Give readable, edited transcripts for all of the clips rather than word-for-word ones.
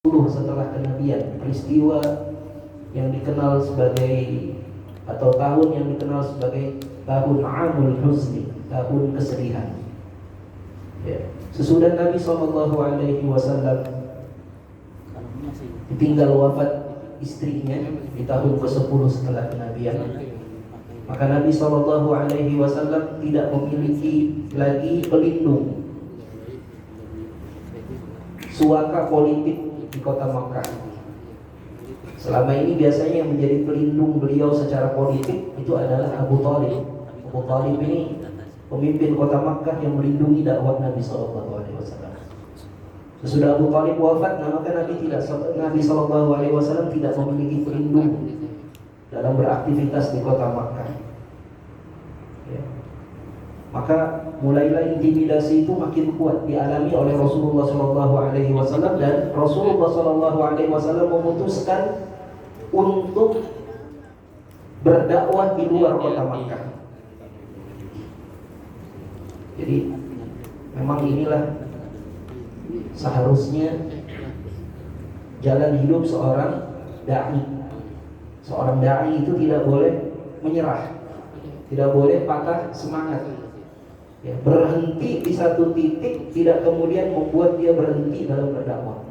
setelah kenabian, peristiwa yang dikenal sebagai atau tahun yang dikenal sebagai tahun Amul Huzni, tahun kesedihan. Ya. Sesudah Nabi SAW ditinggal wafat istrinya di tahun ke-10 setelah kenabian, maka Nabi SAW tidak memiliki lagi pelindung, suaka politik di kota Makkah. Selama ini biasanya yang menjadi pelindung beliau secara politik itu adalah Abu Thalib. Abu Thalib ini pemimpin kota Makkah yang melindungi dakwah Nabi SAW. Sesudah Abu Thalib wafat, maka Nabi SAW tidak memiliki pelindung dalam beraktivitas di kota Makkah. Ya. Maka mulailah intimidasi itu makin kuat dialami oleh Rasulullah SAW, dan Rasulullah SAW memutuskan untuk berdakwah di luar kota Makkah. Jadi memang inilah seharusnya jalan hidup seorang dai. Seorang dai itu tidak boleh menyerah, tidak boleh patah semangat. Ya, berhenti di satu titik tidak kemudian membuat dia berhenti dalam berdakwah.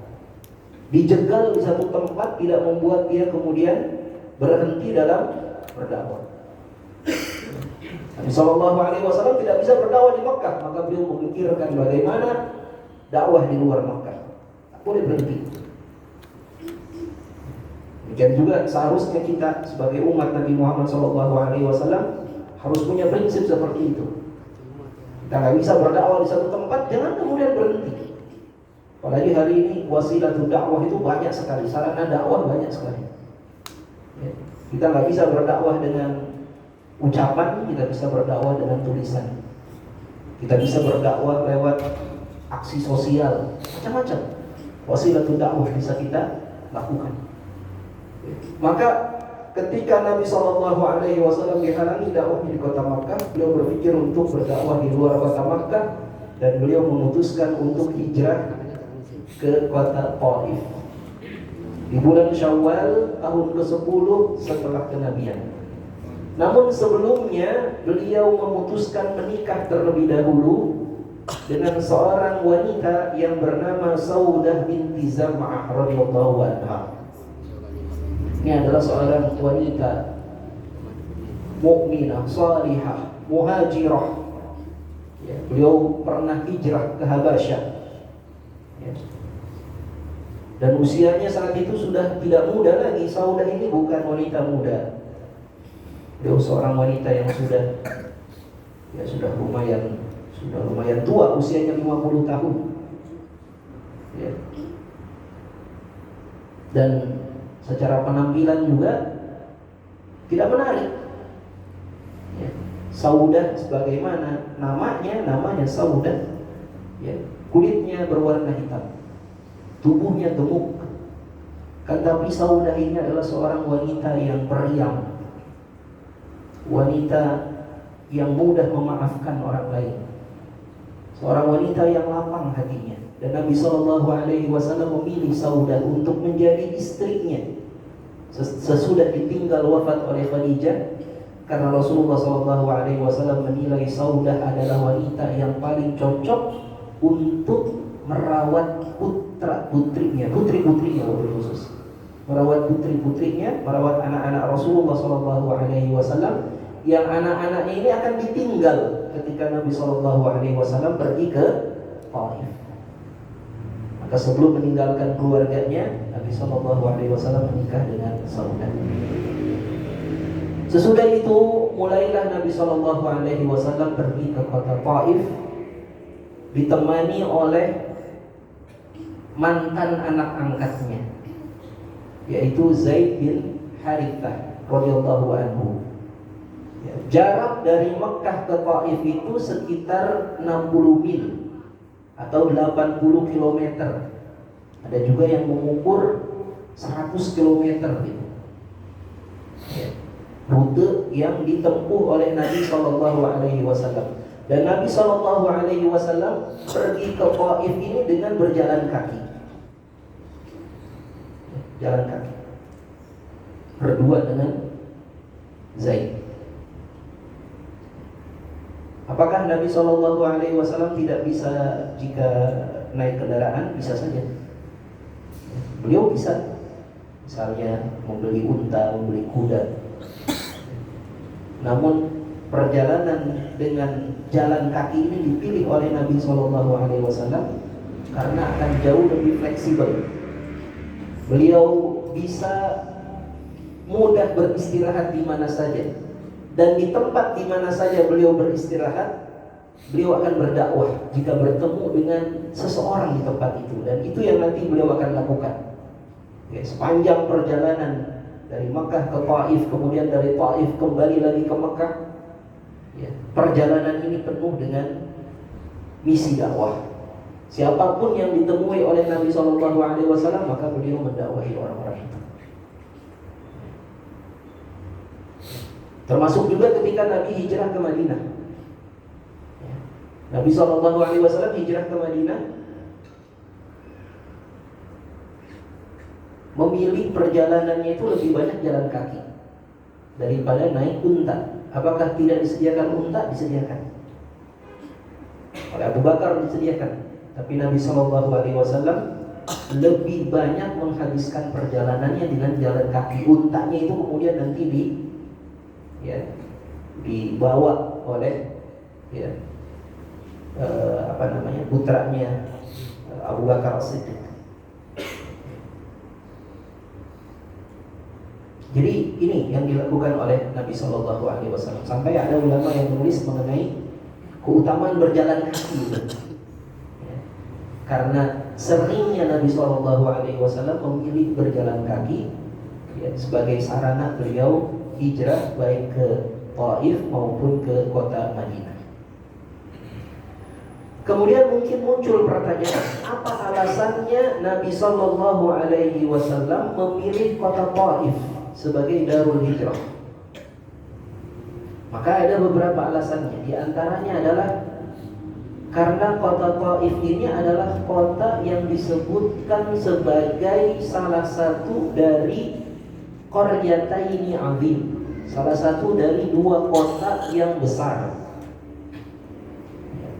Dijegal di satu tempat tidak membuat dia kemudian berhenti dalam berdakwah. Nabi SAW tidak bisa berdakwah di Makkah, maka beliau memikirkan bagaimana dakwah di luar Makkah. Tak boleh berhenti. Demikian juga seharusnya kita sebagai umat Nabi Muhammad SAW harus punya prinsip seperti itu. Kita nggak bisa berdakwah di satu tempat, jangan kemudian berhenti. Apalagi hari ini wasilah dakwah itu banyak sekali, sarana dakwah banyak sekali. Ya. Kita nggak bisa berdakwah dengan ucapan, kita bisa berdakwah dengan tulisan. Kita bisa berdakwah lewat aksi sosial, macam-macam. Wasilah dakwah bisa kita lakukan. Ya. Maka ketika Nabi SAW dihalangi dakwahnya di kota Makkah, beliau berpikir untuk berdakwah di luar kota Makkah, dan beliau memutuskan untuk hijrah ke kota Taif di bulan Syawal tahun ke-10 setelah kenabian. Namun sebelumnya beliau memutuskan menikah terlebih dahulu dengan seorang wanita yang bernama Saudah binti Zam'ah radhiyallahu anha. Ini adalah seorang wanita mukminah, salihah, muhajirah. Ya, beliau pernah hijrah ke Habasyah. Ya. Dan usianya saat itu sudah tidak muda lagi. Saudah ini bukan wanita muda. Beliau seorang wanita yang sudah lumayan tua, usianya 50 tahun. Ya. Dan secara penampilan juga tidak menarik. Ya. Saudah sebagaimana namanya Saudah. Ya. Kulitnya berwarna hitam, tubuhnya gemuk. Tapi Saudah ini adalah seorang wanita yang periang, wanita yang mudah memaafkan orang lain, seorang wanita yang lapang hatinya. Dan Nabi SAW memilih Saudah untuk menjadi istrinya sesudah ditinggal wafat oleh Khadijah, karena Rasulullah SAW menilai Saudah adalah wanita yang paling cocok untuk merawat putri-putrinya khusus, merawat putri-putrinya, merawat anak-anak Rasulullah SAW, yang anak-anaknya ini akan ditinggal ketika Nabi SAW pergi ke Taif. Maka sebelum meninggalkan keluarganya, Nabi SAW menikah dengan Saudah. Sesudah itu mulailah Nabi SAW pergi ke kota Taif, ditemani oleh mantan anak angkatnya, yaitu Zaid bin Harithah radhiyallahu anhu. Ya, jarak dari Mekah ke Taif itu sekitar 60 mil atau 80 km. Ada juga yang mengukur 100 km gitu. Ya, rute yang ditempuh oleh Nabi SAW. Dan Nabi SAW pergi ke Taif ini dengan berjalan kaki. jalan kaki berdua dengan Zaid. Apakah Nabi SAW tidak bisa jika naik kendaraan? Bisa saja. Beliau bisa, misalnya membeli unta, membeli kuda. Namun perjalanan dengan jalan kaki ini dipilih oleh Nabi SAW karena akan jauh lebih fleksibel. Beliau bisa mudah beristirahat di mana saja, dan di tempat di mana saja beliau beristirahat, beliau akan berdakwah jika bertemu dengan seseorang di tempat itu, dan itu yang nanti beliau akan lakukan. Ya, sepanjang perjalanan dari Makkah ke Taif, kemudian dari Taif kembali lagi ke Makkah, ya, perjalanan ini penuh dengan misi dakwah. Siapapun yang ditemui oleh Nabi SAW, maka beliau mendakwahi orang-orang itu. Termasuk juga ketika Nabi hijrah ke Madinah. Nabi SAW hijrah ke Madinah, memilih perjalanannya itu lebih banyak jalan kaki daripada naik unta. Apakah tidak disediakan unta? Disediakan. Oleh Abu Bakar disediakan. Tapi Nabi SAW lebih banyak menghabiskan perjalanannya dengan jalan kaki. Untanya itu kemudian nanti dibawa oleh putranya Abu Bakar As-Siddiq. Jadi ini yang dilakukan oleh Nabi SAW. Sampai ada ulama yang menulis mengenai keutamaan berjalan kaki itu. Karena seringnya Nabi SAW memilih berjalan kaki sebagai sarana beliau hijrah baik ke Taif maupun ke kota Madinah. Kemudian mungkin muncul pertanyaan, apa alasannya Nabi SAW memilih kota Taif sebagai darul hijrah? Maka ada beberapa alasannya. Di antaranya adalah karena kota Taif ini adalah kota yang disebutkan sebagai salah satu dari qaryataini azim, salah satu dari dua kota yang besar.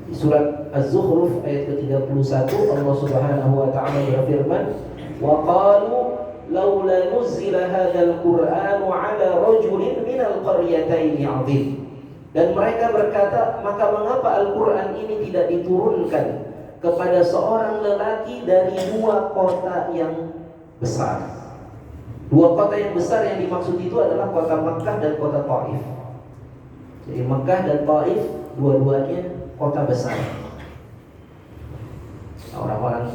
Di surat Az-Zukhruf ayat ke-31 Allah Subhanahu wa taala berfirman, "Wa qalu laula nuzila hadzal Qur'anu 'ala rajulin minal qaryataini azim." Dan mereka berkata, maka mengapa Al-Quran ini tidak diturunkan kepada seorang lelaki dari dua kota yang besar? Dua kota yang besar yang dimaksud itu adalah kota Makkah dan kota Taif. Jadi Makkah dan Taif dua-duanya kota besar. Orang-orang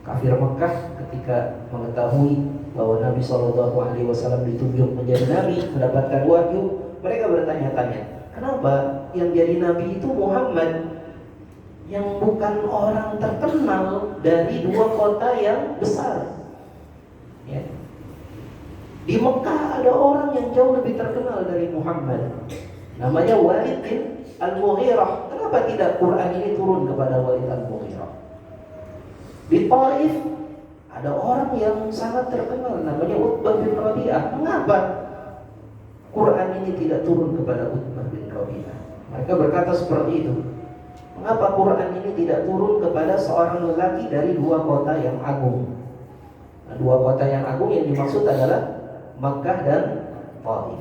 kafir Makkah ketika mengetahui bahwa Nabi SAW ditunjuk menjadi Nabi, mendapatkan wahyu, mereka bertanya-tanya, kenapa yang jadi Nabi itu Muhammad yang bukan orang terkenal dari dua kota yang besar? Ya. Di Mekah ada orang yang jauh lebih terkenal dari Muhammad, namanya Walid bin Al-Mughirah. Kenapa tidak Quran ini turun kepada Walid Al-Mughirah? Di Taif ada orang yang sangat terkenal, namanya Utbah bin Rabi'ah. Mengapa Quran ini tidak turun kepada Utbah bin Rabi'ah? Mereka berkata seperti itu. Mengapa Quran ini tidak turun kepada seorang lelaki dari dua kota yang agung? Nah, dua kota yang agung yang dimaksud adalah Makkah dan Taif.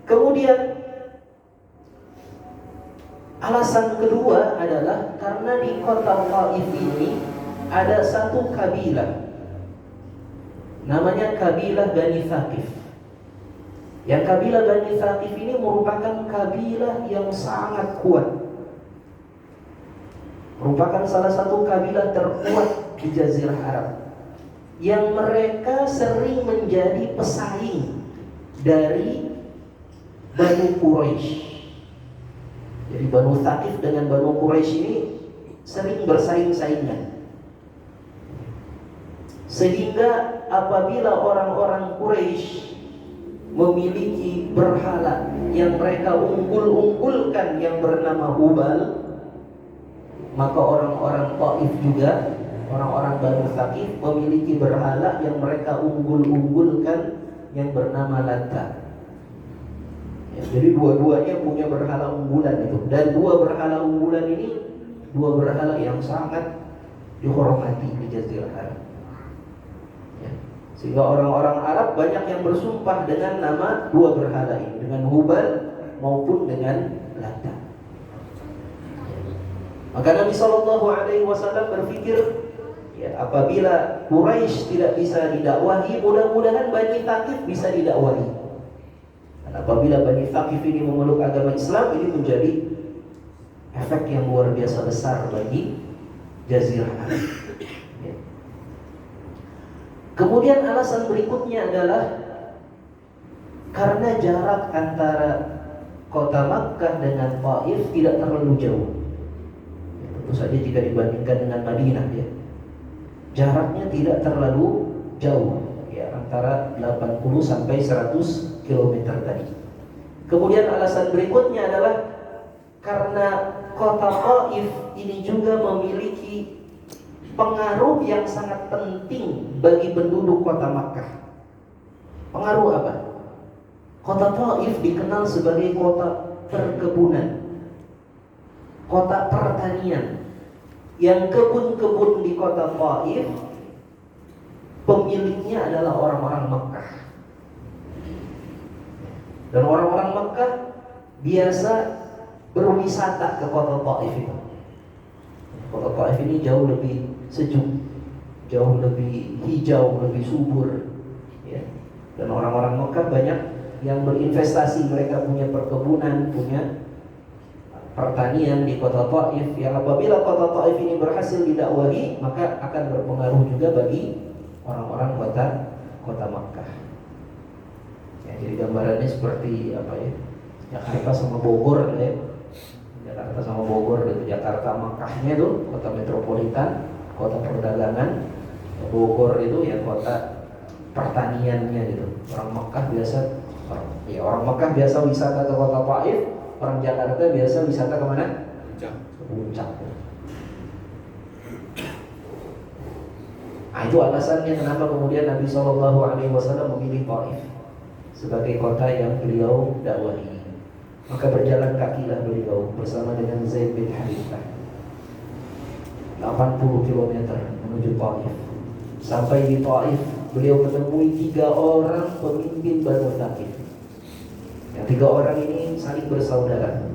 Kemudian alasan kedua adalah karena di kota Taif ini ada satu kabilah, namanya kabilah Bani Thaqif. Yang kabilah Bani Thaqif ini merupakan kabilah yang sangat kuat, merupakan salah satu kabilah terkuat di Jazirah Arab, yang mereka sering menjadi pesaing dari Banu Quraisy. Jadi Banu Thaqif dengan Banu Quraisy ini sering bersaing-saingan, sehingga apabila orang-orang Quraisy memiliki berhala yang mereka unggul-unggulkan yang bernama Hubal, maka orang-orang Taif juga, orang-orang Banu Thaqif memiliki berhala yang mereka unggul-unggulkan yang bernama Latta. Ya, jadi dua-duanya punya berhala unggulan itu. Dan dua berhala unggulan ini dua berhala yang sangat dihormati di Jazirah Arab. Ya. Sehingga orang-orang Arab banyak yang bersumpah dengan nama dua berhala ini, dengan Hubal maupun dengan Latta. Maka Nabi SAW berpikir, ya, apabila Quraisy tidak bisa didakwahi, mudah-mudahan Bani Thaqif bisa didakwahi. Dan apabila Bani Thaqif ini memeluk agama Islam, ini menjadi efek yang luar biasa besar bagi Jazirah Arab. Ya. Kemudian alasan berikutnya adalah karena jarak antara kota Makkah dengan Taif tidak terlalu jauh. Tentu saja jika dibandingkan dengan Madinah, ya, jaraknya tidak terlalu jauh, ya, antara 80 sampai 100 km tadi. Kemudian alasan berikutnya adalah karena kota Taif ini juga memiliki pengaruh yang sangat penting bagi penduduk kota Makkah. Pengaruh apa? Kota Taif dikenal sebagai kota perkebunan, kota pertanian. Yang kebun-kebun di kota Taif pemiliknya adalah orang-orang Mekah. Dan orang-orang Mekah biasa berwisata ke kota Taif itu. Kota Taif ini jauh lebih sejuk, jauh lebih hijau, lebih subur, ya. Dan orang-orang Mekah banyak yang berinvestasi, mereka punya perkebunan, punya pertanian di kota Taif, yang apabila kota Taif ini berhasil didakwahi, maka akan berpengaruh juga bagi orang-orang kota Makkah. Ya, jadi gambarannya seperti apa ya? Jakarta sama Bogor, ya. Jakarta sama Bogor itu Jakarta Makkahnya itu kota metropolitan, kota perdagangan. Bogor itu ya kota pertaniannya gitu. Orang Makkah biasa wisata ke kota Taif. Orang Jakarta biasa wisata kemana? Puncak. Nah, itu alasannya kenapa kemudian Nabi SAW memilih Taif sebagai kota yang beliau dakwahi. Maka berjalan kakilah beliau bersama dengan Zaid bin Harithah 80 km menuju Taif. Sampai di Taif beliau menemui 3 orang pemimpin Banu Thaqif. Yang 3 orang ini saling bersaudara.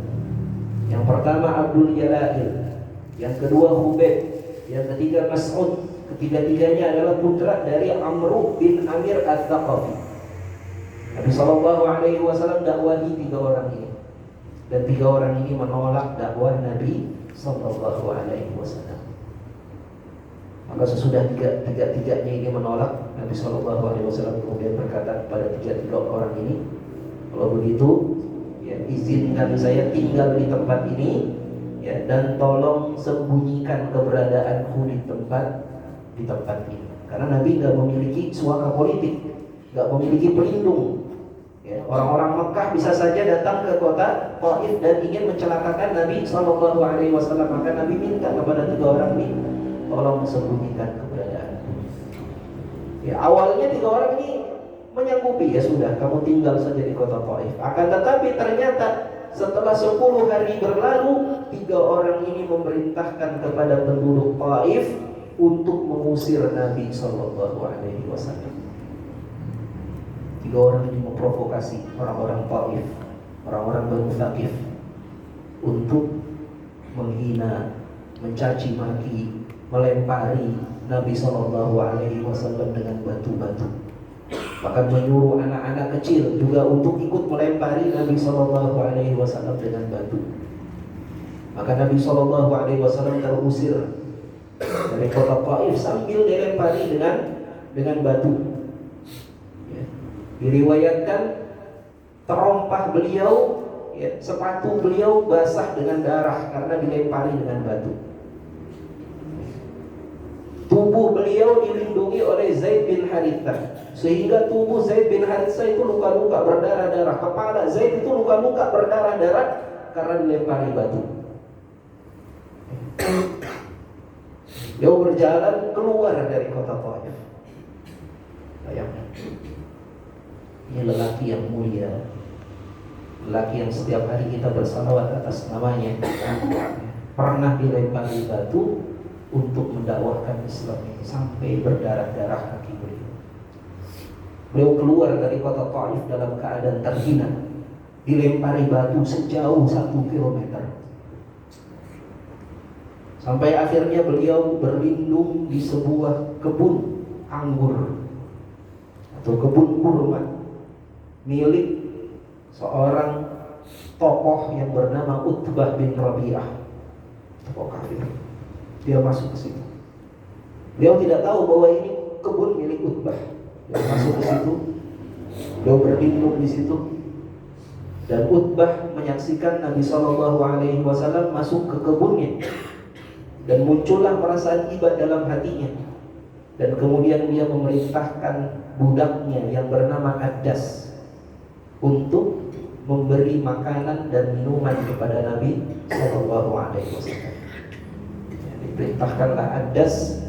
Yang pertama Abdul Yalail, yang kedua Hubayb, yang ketiga Mas'ud. Ketiga-tiganya adalah putra dari Amr bin Amir Al-Thaqafi. Nabi SAW dakwahi 3 orang ini, dan 3 orang ini menolak dakwah Nabi SAW. Maka sesudah tiga-tiganya ini menolak, Nabi SAW kemudian berkata kepada 3 orang ini, kalau begitu, ya, izinkan saya tinggal di tempat ini, ya, dan tolong sembunyikan keberadaanku di tempat ini. Karena Nabi nggak memiliki suaka politik, nggak memiliki pelindung. Ya, orang-orang Mekah bisa saja datang ke kota Taif dan ingin mencelakakan Nabi SAW. Maka Nabi minta kepada 3 orang ini, tolong sembunyikan keberadaan. Ya, awalnya 3 orang ini menyanggupi, ya sudah, kamu tinggal saja di kota Taif. Akan tetapi ternyata setelah 10 hari berlalu, 3 orang ini memerintahkan kepada penduduk Taif untuk mengusir Nabi SAW. 3 orang ini memprovokasi orang-orang Taif, orang-orang Banu Thaqif, untuk menghina, mencaci maki, melempari Nabi SAW dengan batu-batu. Bahkan menyuruh anak-anak kecil juga untuk ikut melempari Nabi SAW dengan batu. Maka Nabi SAW terusir dari kota Taif sambil dilempari dengan batu. Ya. Diriwayatkan terompah beliau, ya, sepatu beliau basah dengan darah karena dilempari dengan batu. Tubuh beliau dilindungi oleh Zaid bin Harithah, sehingga tubuh Zaid bin Harithah itu luka-luka berdarah-darah. Kepala Zaid itu luka-luka berdarah-darah karena dilempari batu. Beliau berjalan keluar dari kota Taif. Bayangkan, ini lelaki yang mulia, lelaki yang setiap hari kita bersalawat atas namanya, pernah dilempari batu untuk mendakwahkan Islam ini sampai berdarah-darah kaki beliau. Beliau keluar dari kota Taif dalam keadaan terhina, dilempari batu sejauh 1 kilometer. Sampai akhirnya beliau berlindung di sebuah kebun anggur atau kebun kurma milik seorang tokoh yang bernama Utbah bin Rabi'ah, tokoh kafir. Dia masuk ke situ. Beliau tidak tahu bahwa ini kebun milik Utbah. Dia masuk ke situ. Beliau berlindung di situ. Dan Utbah menyaksikan Nabi SAW masuk ke kebunnya. Dan muncullah perasaan iba dalam hatinya. Dan kemudian dia memerintahkan budaknya yang bernama Addas untuk memberi makanan dan minuman kepada Nabi SAW. Diperintahkanlah Addas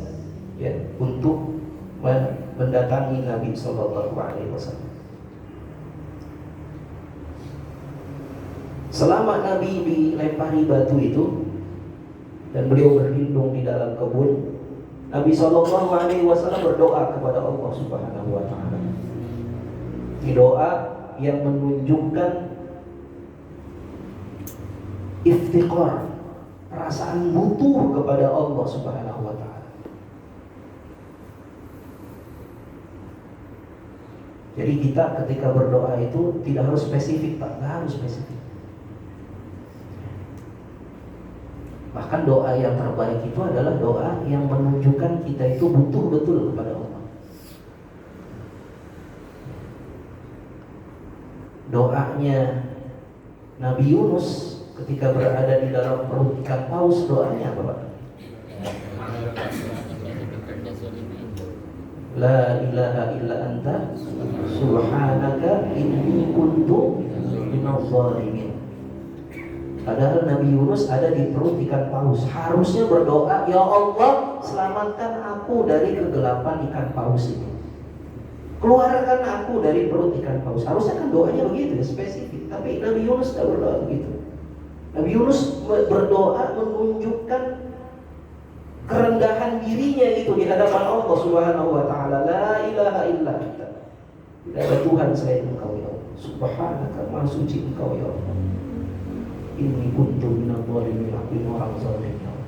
untuk mendatangi Nabi SAW. Selama Nabi dilempari batu itu dan beliau berlindung di dalam kebun, Nabi SAW berdoa kepada Allah Subhanahu wa Ta'ala. Ini doa yang menunjukkan iftiqar, perasaan butuh kepada Allah Subhanahu wa Ta'ala. Jadi kita ketika berdoa itu tidak harus spesifik, Pak, nggak harus spesifik. Bahkan doa yang terbaik itu adalah doa yang menunjukkan kita itu butuh betul kepada Allah. Doanya Nabi Yunus ketika berada di dalam perut ikan paus, doanya apa, Pak? La ilaha illa anta subhanaka inni kuntu minadh dhalimin. Padahal Nabi Yunus ada di perut ikan paus, harusnya berdoa, ya Allah, selamatkan aku dari kegelapan ikan paus ini, keluarkan aku dari perut ikan paus. Harusnya kan doanya begitu ya, spesifik. Tapi Nabi Yunus tidak berdoa begitu. Nabi Yunus berdoa menunjukkan kerendahan dirinya itu di hadapan Allah Subhanahu wa Ta'ala. La ilaha illa anta, tidak ada Tuhan selain Engkau ya Allah. Subhanaka, maha suci Engkau ya Allah. Inni kuntu minadh dhalimin, aku ini orang zalim ya Allah.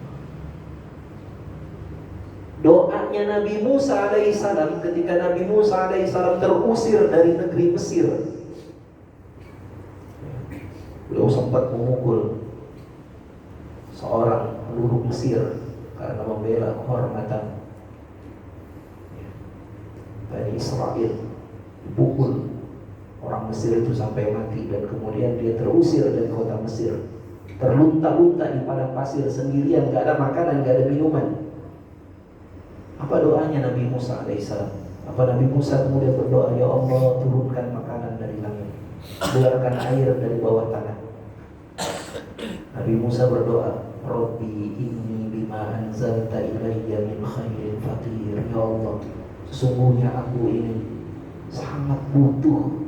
Doanya Nabi Musa alaihissalam ketika Nabi Musa alaihissalam terusir dari negeri Mesir. Beliau sempat memukul seorang penduduk Mesir karena membela kehormatan Bani Israel. Dipukul orang Mesir itu sampai mati, dan kemudian dia terusir dari kota Mesir, terlunta-lunta di padang pasir sendirian, gak ada makanan, gak ada minuman. Apa doanya Nabi Musa alaihissalam? Apa Nabi Musa kemudian berdoa, ya Allah, turunkan makanan dari langit, keluarkan air dari bawah tanah. Nabi Musa berdoa, Rabbi inni bima anzalta ilayya min khairin faqir. Ya Allah, sesungguhnya aku ini sangat butuh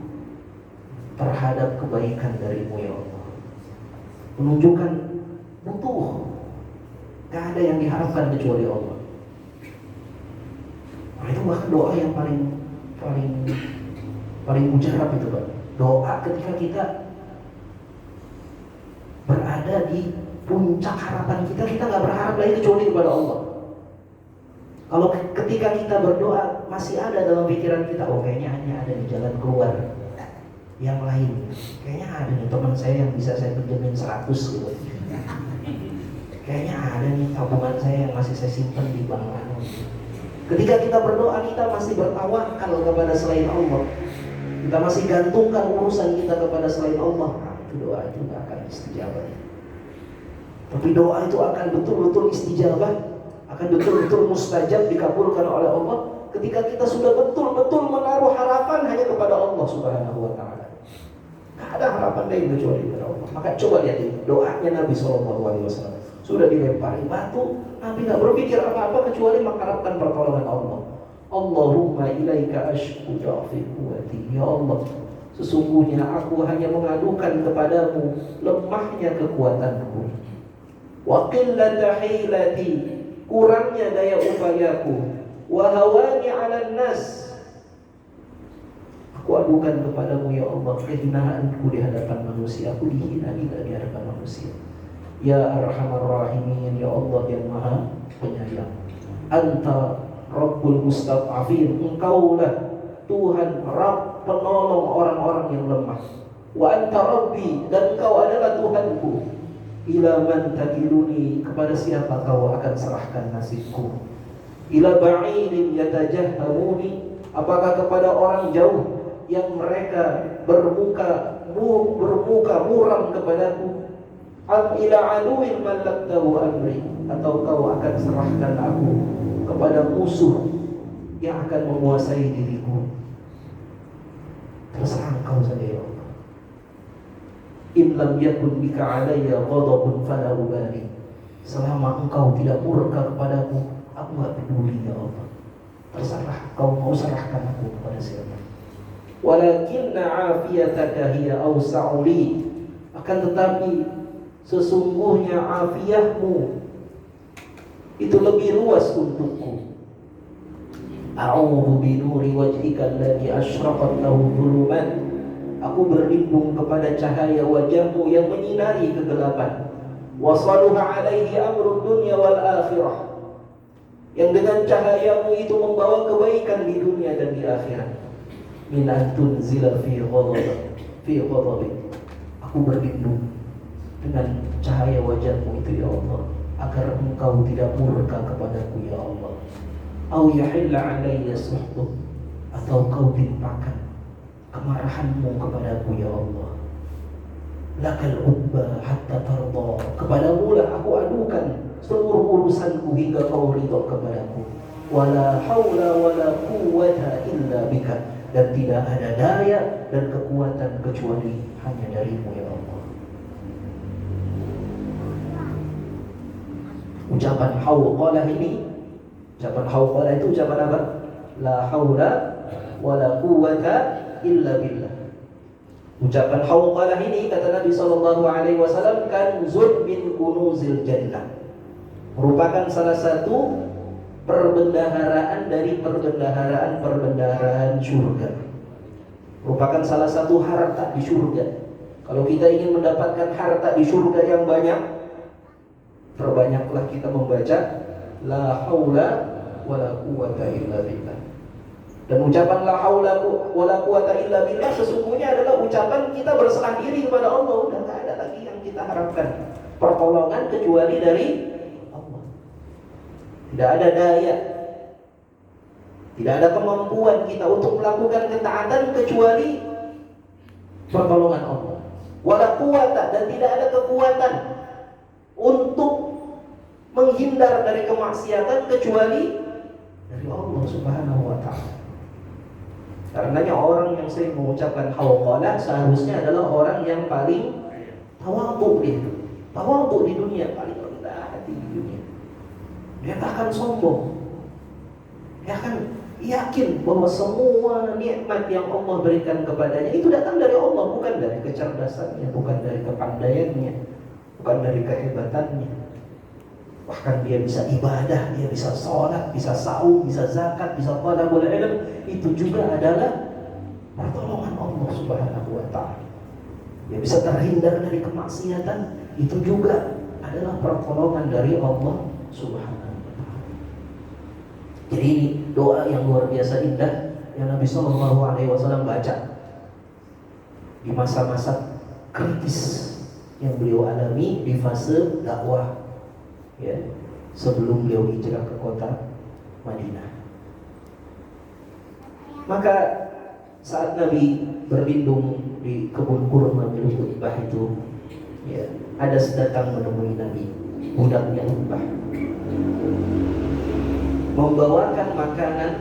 terhadap kebaikan darimu ya Allah. Menunjukkan butuh, gak ada yang diharapkan kecuali Allah. Nah, itu bahkan doa yang paling mujarab itu, Pak. Doa ketika kita berada di puncak harapan kita gak berharap lagi kecuali kepada Allah. Kalau ketika kita berdoa masih ada dalam pikiran kita, oh kayaknya hanya ada di jalan keluar yang lain, kayaknya ada nih teman saya yang bisa saya pinjemin 100 gitu, kayaknya ada nih tabungan saya yang masih saya simpan di bank. Ketika kita berdoa, kita masih bertawakal kepada selain Allah, kita masih gantungkan urusan kita kepada selain Allah. Nah, itu doa itu gak akan istijabah. Tapi doa itu akan betul-betul istijabah, akan betul-betul mustajab, dikabulkan oleh Allah ketika kita sudah betul-betul menaruh harapan hanya kepada Allah Subhanahu wa Ta'ala. Gak ada harapan lain kecuali kepada Allah. Maka coba lihat ini doanya Nabi SAW. sudah dilempari batu, Nabi nggak berpikir apa-apa kecuali mengharapkan pertolongan Allah. Allahumma ilaika ashku da'fi quwwati. Ya Allah, sesungguhnya aku hanya mengadukan kepadamu lemahnya kekuatanku, wa qillata hilati, kurangnya daya upayaku, wa hawani 'alan nas, aku adukan kepadamu ya Allah kehinaanku di hadapan manusia, aku dihina di hadapan manusia. Ya Arhamar Rahimin, ya Allah yang Maha Penyayang. Anta Rabbul Mustad'afin, engkaulah Tuhan Rabb penolong orang-orang yang lemah. Wa anta Rabbi, dan engkau adalah Tuhanku. Ila man takiluni, kepada siapa kau akan serahkan nasibku. Ila ba'idin yatajahhamuni, apakah kepada orang jauh yang mereka bermuka muram kepadaku. Am ila aduwin mallaktahu amri, atau kau akan serahkan aku kepada musuh yang akan menguasai diriku. Terserah engkau saja ya Allah. In lam yakun bika alayya ghadabun fala ubali, selama engkau tidak murka kepadaku, aku enggak peduli ya Allah. Terserah kau mau serahkan aku kepada siapa. Walakinna afiyataka hiya awsa'u li, akan tetapi sesungguhnya afiahmu itu lebih luas untukku. A'udzu bi nuri wajhika alladhi asyraqat lahu dhulumat, aku berlindung kepada cahaya wajahmu yang menyinari kegelapan. Wasaluha alaihi amrud dunya wal akhirah, yang dengan cahayamu itu membawa kebaikan di dunia dan di akhirat. Min antunzila fi ghadabi, aku berlindung dengan cahaya wajahmu itu ya Allah, agar engkau tidak murka kepadaku ya Allah. Au yahilla alayya suhtu, atau kau timpakan kemarahanmu kepadaku ya Allah. Lakal ubba hatta tarda, kepadamu lah aku adukan seluruh urusanku hingga kau ridha kepadaku. Wala haula wala quwwata illa bika, dan tidak ada daya dan kekuatan kecuali hanya darimu ya Allah. Ucapan hauqalah ini, ucapan hauqalah itu ucapan apa? La haula wala quwwata illa billah. Ucapan hauqalah ini, kata Nabi SAW, kanzun min kunuzil jannah, merupakan salah satu perbendaharaan dari perbendaharaan surga, merupakan salah satu harta di surga. Kalau kita ingin mendapatkan harta di surga yang banyak, perbanyaklah kita membaca la haula wala quwwata illa billah. Dan ucapan la haula wala quwwata illa billah sesungguhnya adalah ucapan kita berserah diri kepada Allah. Udah enggak ada lagi yang kita harapkan pertolongan kecuali dari Allah. Tidak ada daya, tidak ada kemampuan kita untuk melakukan ketaatan kecuali pertolongan Allah. Wala quwwata, dan tidak ada kekuatan untuk menghindar dari kemaksiatan kecuali dari Allah Subhanahu wa ta'ala. Karenanya orang yang sering mengucapkan hauqalah seharusnya adalah orang yang paling tawadhu di dunia, paling rendah hati di dunia. Dia tak akan sombong. Dia akan yakin bahwa semua nikmat yang Allah berikan kepadanya itu datang dari Allah, bukan dari kecerdasannya, bukan dari kepandaiannya, bukan dari kehebatannya. Bahkan dia bisa ibadah, dia bisa sholat, bisa saum, bisa zakat, bisa talabul ilm, itu juga adalah pertolongan Allah Subhanahu wa ta'ala. Dia bisa terhindar dari kemaksiatan, itu juga adalah pertolongan dari Allah Subhanahu wa ta'ala. Jadi ini doa yang luar biasa indah yang Nabi SAW baca di masa-masa kritis yang beliau alami di fase dakwah, ya, sebelum beliau hijrah ke kota Madinah. Maka saat Nabi berlindung di kebun kurma milik Utbah itu, ya, ada datang menemui Nabi budaknya Utbah, membawakan makanan,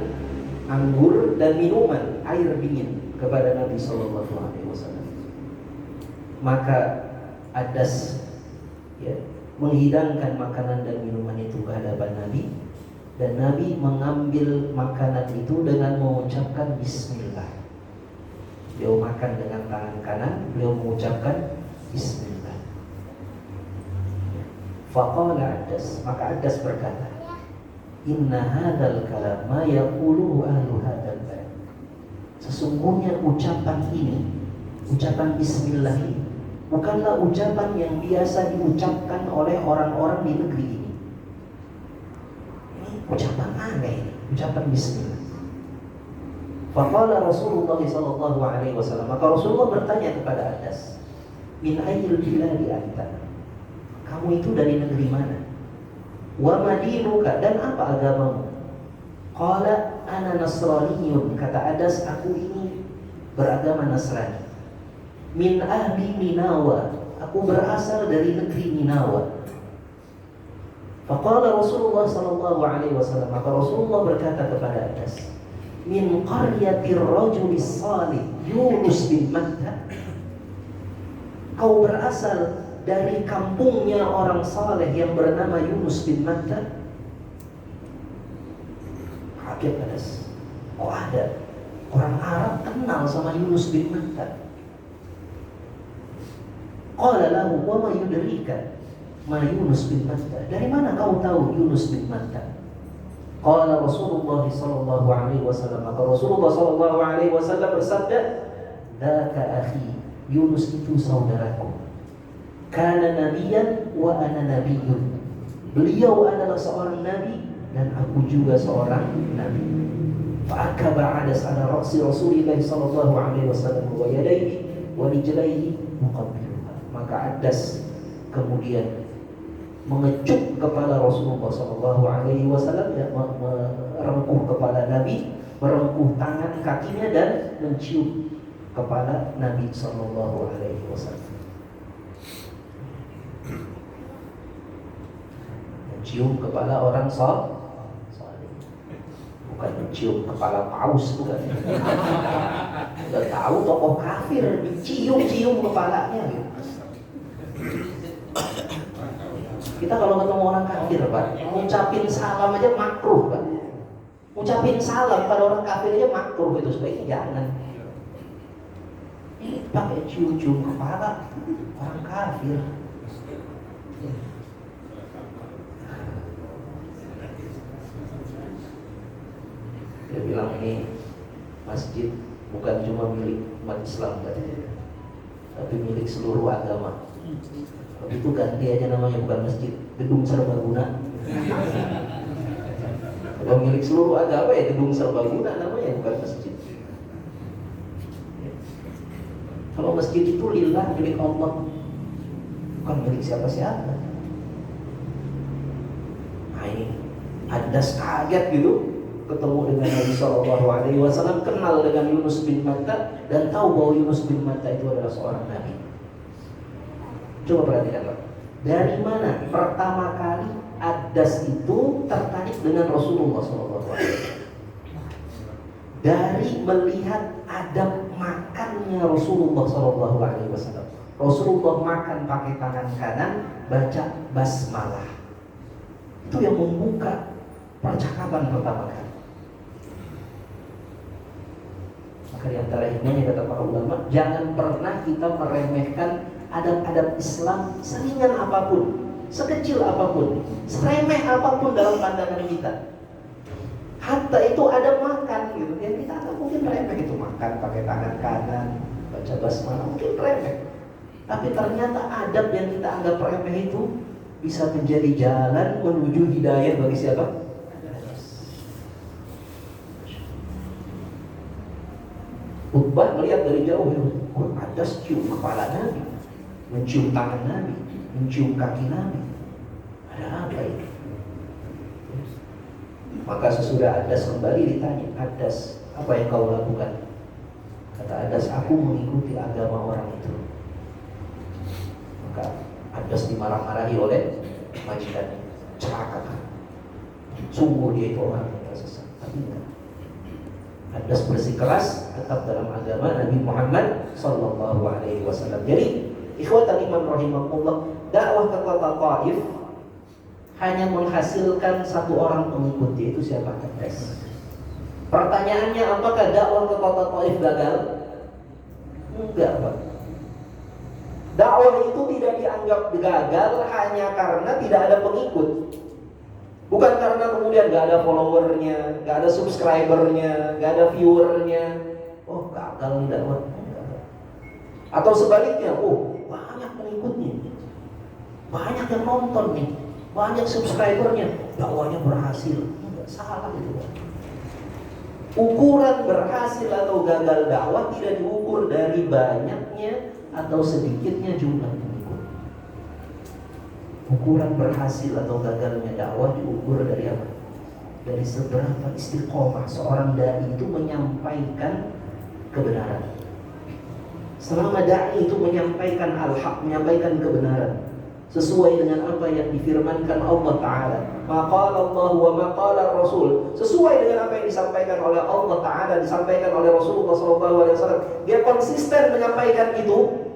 anggur dan minuman, air dingin kepada Nabi SAW. Maka Adas, ya, menghidangkan makanan dan minuman itu ke hadapan Nabi, dan Nabi mengambil makanan itu dengan mengucapkan bismillah. Beliau makan dengan tangan kanan, beliau mengucapkan bismillah. Faqala Adas, maka Adas berkata, inna hadzal kalam ma yaquluhu ahlu hadzal balad. Sesungguhnya ucapan ini, ucapan bismillah ini bukanlah ucapan yang biasa diucapkan oleh orang-orang di negeri ini. Ini ucapan aneh ini, ucapan bismillah. Faqala Rasulullah sallallahu alaihi wasallam, maka Rasulullah bertanya kepada Adas, min ayyil biladi anta? Kamu itu dari negeri mana? Wa madinuka, dan apa agamamu? Qala ana nasraniyun, kata Adas, aku ini beragama Nasrani. Min ahli Ninawa, aku berasal dari negeri Ninawa. Faqala Rasulullah sallallahu alaihi wasallam, maka Rasulullah berkata kepada Adas, min qaryatir rajulis salih Yunus bin Matta. Kau berasal dari kampungnya orang saleh yang bernama Yunus bin Matta. Kaget Adas, oh ada orang Arab kenal sama Yunus bin Matta. Qala lahu wa ma yudrika ma Yunus bin Matta, dari mana kau tahu Yunus bin Matta? Qala Rasulullah sallallahu alaihi wasallam, maka Rasulullah sallallahu alaihi wasallam bersabda, dzaka akhi, Yunus itu saudaraku. Kana nabiyan wa ana nabiyyun. Beliau adalah seorang nabi dan aku juga seorang nabi. Fa akaba Adas ala ra'si Rasulillah sallallahu alaihi wasallam wa yadayhi wa rijlaihi muqabbiluha. Maka Adas kemudian mengecup kepala Rasulullah sallallahu alaihi wasallam, dan merengkuh kepala Nabi, merengkuh tangan kakinya dan mencium kepala Nabi sallallahu alaihi wasallam. Mencium kepala orang saleh, bukan mencium kepala paus, bukan. Udah tahu tokoh kafir dicium-cium kepalanya gitu. Kita kalau ketemu orang kafir, Pak, ngucapin salam aja makruh, Pak. Ngucapin salam pada orang kafir aja makruh, itu sebaiknya jangan. Ini pakai cium-cium kepala orang kafir. Dia bilang ini masjid bukan cuma milik umat Islam, tapi milik seluruh agama. Itu ganti aja namanya, bukan masjid, gedung serbaguna. Kalau milik seluruh agama ya gedung serbaguna namanya, bukan masjid. Kalau masjid itu lillah, milik Allah, bukan milik siapa-siapa. Nah ini Adas kaget gitu ketemu dengan Nabi Sallallahu Alaihi Wasallam, kenal dengan Yunus bin Matta dan tahu bahwa Yunus bin Matta itu adalah seorang nabi. Coba perhatikan, Pak. Dari mana pertama kali Adas itu tertarik dengan Rasulullah SAW? Dari melihat adab makannya Rasulullah SAW. Rasulullah makan pakai tangan kanan, baca basmalah. Itu yang membuka percakapan pertama kali. Maka di antara hikmahnya kata para ulama, jangan pernah kita meremehkan adab-adab Islam seringan apapun, sekecil apapun, seremeh apapun dalam pandangan kita. Hatta itu adab makan gitu, yang kita anggap mungkin remeh, itu makan pakai tangan kanan, baca basmalah, mungkin remeh. Tapi ternyata adab yang kita anggap remeh itu bisa menjadi jalan menuju hidayah bagi siapa? Utbah melihat dari jauh, Adas cium kepala Nabi, mencium tangan Nabi, mencium kaki Nabi. Ada apa ini? Maka sesudah Adas kembali ditanya, Adas, apa yang kau lakukan? Kata Adas, aku mengikuti agama orang itu. Maka Adas dimarah-marahi oleh majikannya, celaka. Sungguh dia itu orang yang tersesat. Tapi enggak. Adas bersikeras tetap dalam agama Nabi Muhammad Sallallahu Alaihi Wasallam. Jadi Ikhwatan iman rahimakumullah, dakwah ke kota Taif hanya menghasilkan satu orang pengikut, yaitu siapa? Tes. Pertanyaannya, apakah dakwah ke kota Taif gagal? Enggak, Pak. Dakwah itu tidak dianggap gagal hanya karena tidak ada pengikut. Bukan karena kemudian gak ada followernya, gak ada subscribernya, gak ada viewernya. Oh, gagal nih dakwah. Atau sebaliknya, oh banyak pengikutnya, banyak yang nonton nih, banyak subscribernya, dakwahnya berhasil. Enggak, salah itu. Ukuran berhasil atau gagal dakwah tidak diukur dari banyaknya atau sedikitnya jumlah pengikut. Ukuran berhasil atau gagalnya dakwah diukur dari apa? Dari seberapa istiqomah seorang dai itu menyampaikan kebenaran. Selama dai itu menyampaikan al-haq, menyampaikan kebenaran sesuai dengan apa yang difirmankan Allah Ta'ala, maqala Allah wa maqala Rasul, sesuai dengan apa yang disampaikan oleh Allah Ta'ala, disampaikan oleh Rasulullah SAW, dia konsisten menyampaikan itu.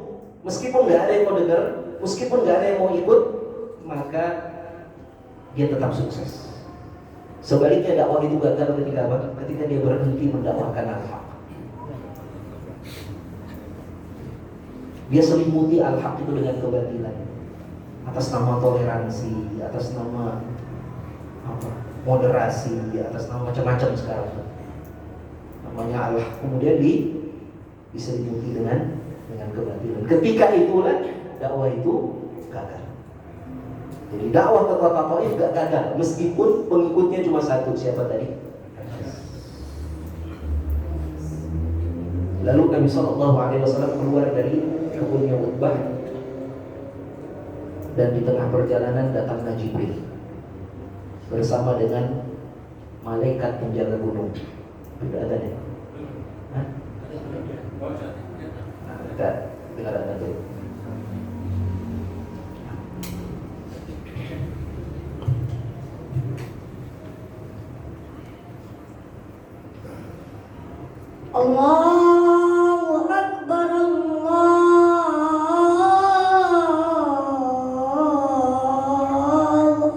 Meskipun gak ada yang mau dengar, meskipun gak ada yang mau ikut, maka dia tetap sukses. Sebaliknya dakwah itu gagal ketika apa? Ketika dia berhenti mendakwakan al-haq. Dia selimuti al-haq itu dengan kebatilan, atas nama toleransi, atas nama apa? Moderasi, atas nama macam-macam sekarang. Namanya al-haq kemudian diselimuti dengan kebatilan. Ketika itulah dakwah itu gagal. Jadi dakwah ke kota Taif gak gagal meskipun pengikutnya cuma satu, siapa tadi? Lalu Nabi SAW keluar dari kebunnya Utbah, dan di tengah perjalanan datanglah Jibril bersama dengan malaikat penjaga gunung. Tidak ada deh. Hah? Nah, kita dengar ada dulu. Allahu Akbar, Allahu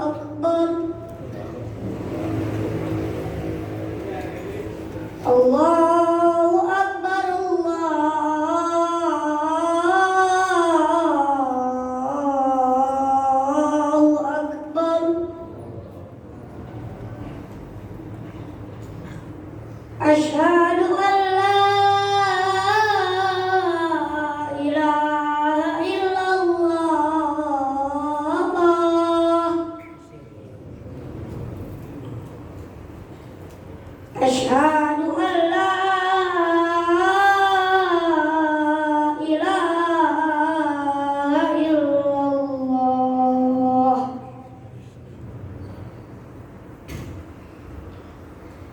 Akbar, Allahu Akbar, Allahu Akbar. Asyhadu an la ilaha illallah. Asyhadu an la ilaha illallah.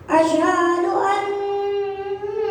Asyhadu anna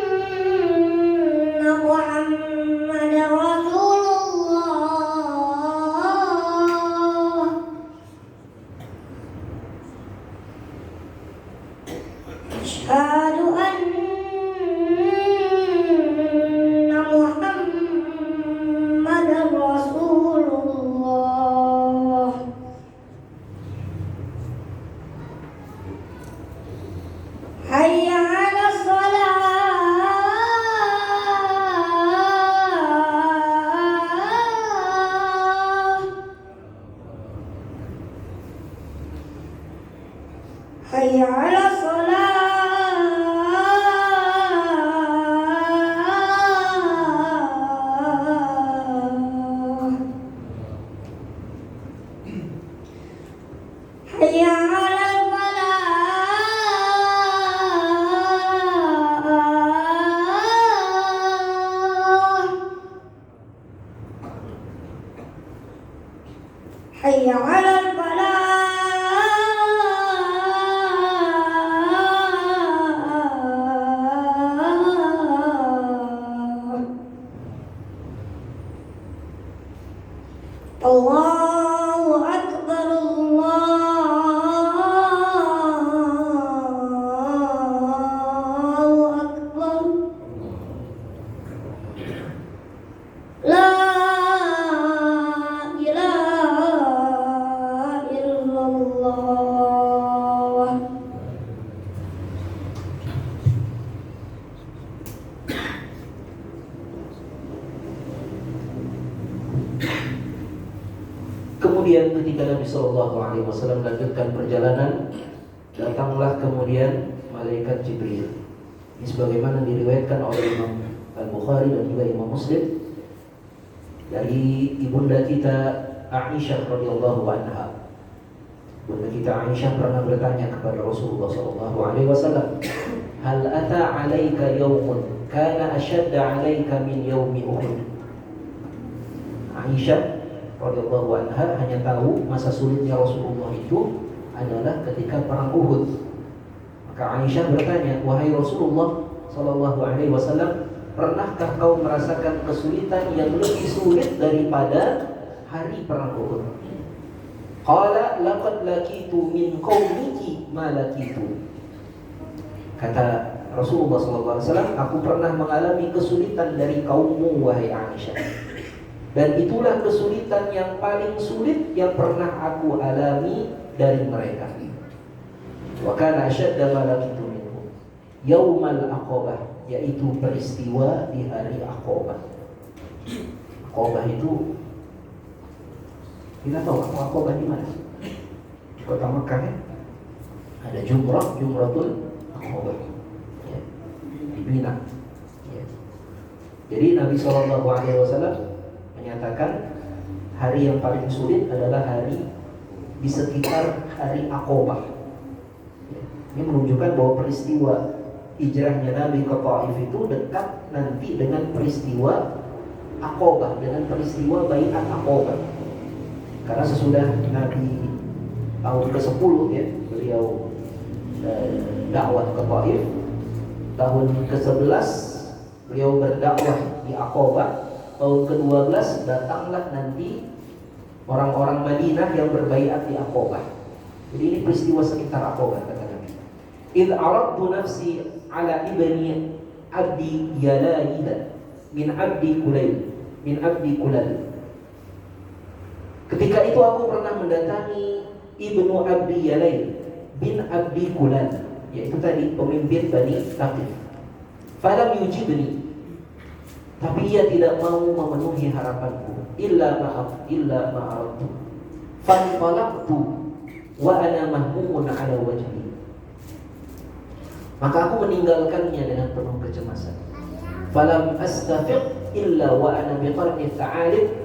Kemudian ketika Nabi Shallallahu Alaihi Wasallam melanjutkan perjalanan, datanglah kemudian malaikat Jibril. Ini sebagaimana diriwayatkan oleh Imam Al-Bukhari dan juga Imam Muslim dari ibunda kita Aisyah radhiyallahu anha. Ibunda kita Aisyah pernah bertanya kepada Rasulullah Shallallahu Alaihi Wasallam, "Hal ata 'alaika yawmun kana ashadda 'alaika min yawmi Uhud?" Aisyah radhiyallahu anha hanya tahu masa sulitnya Rasulullah itu adalah ketika perang Uhud. Maka Aisyah bertanya, "Wahai Rasulullah sallallahu alaihi wasallam, pernahkah kau merasakan kesulitan yang lebih sulit daripada hari perang Uhud?" Qala laqad laqitu min qaumiki ma laqitu. Kata Rasulullah sallallahu alaihi wasallam, "Aku pernah mengalami kesulitan dari kaummu wahai Aisyah. Dan itulah kesulitan yang paling sulit yang pernah aku alami dari mereka." Wa kana ashadda ma laqitu minhum yaumal aqabah, yaitu peristiwa di hari Aqabah. Aqabah itu kita tahu Aqabah di mana? Kota Mekah ya? Ada Jumratul Aqabah ya, di Mina ya. Jadi Nabi SAW menyatakan hari yang paling sulit adalah hari di sekitar hari Aqabah. Ini menunjukkan bahwa peristiwa hijrahnya Nabi ke Taif itu dekat nanti dengan peristiwa Aqabah, dengan peristiwa Bai'at Aqabah. Karena sesudah Nabi tahun ke-10 ya, beliau dakwah ke Taif. Tahun ke-11 beliau berdakwah di Aqabah. Tahun ke-12 datanglah nanti orang-orang Madinah yang berbaiat di Aqabah. Jadi ini peristiwa sekitar Aqabah kata Nabi. "Idh aradtu nafsi ala ibni abdi Yalayla min abdi Kulal." Ketika itu aku pernah mendatangi ibnu Abdi Yalayl bin Abdi Kulal, yaitu tadi pemimpin Bani Thaqif. Falam yujibni, tapi ia tidak mau memenuhi harapanku. Illa ma'aradtu fanqalaqtu wa ana mahmumun ala wajhi. Maka aku meninggalkannya dengan penuh kecemasan. Falam astafiq illa wa ana biqarni ta'alib.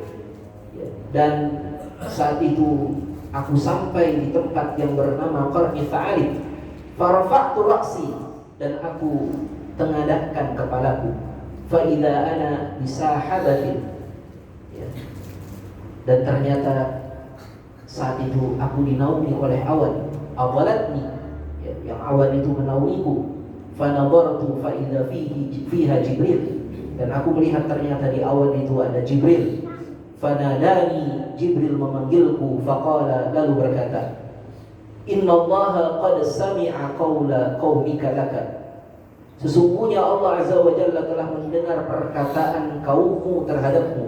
Dan saat itu aku sampai di tempat yang bernama Qarni Ta'alib. Farafa'tu ra'si, dan aku tengadahkan kepalaku. Fa'idha ana bisahabatin, ya. Dan ternyata saat itu aku dinaungi oleh awan. Awalatni, ya, yang awan itu menaungiku. Fanadartu fa'idha fiha Jibril, dan aku melihat ternyata di awan itu ada Jibril. Fanadani, Jibril memanggilku. Faqala, lalu berkata, "Innallaha qad sami'a qawla qaumika laka." Sesungguhnya Allah Azza wa Jalla telah mendengar perkataan kaummu terhadapmu.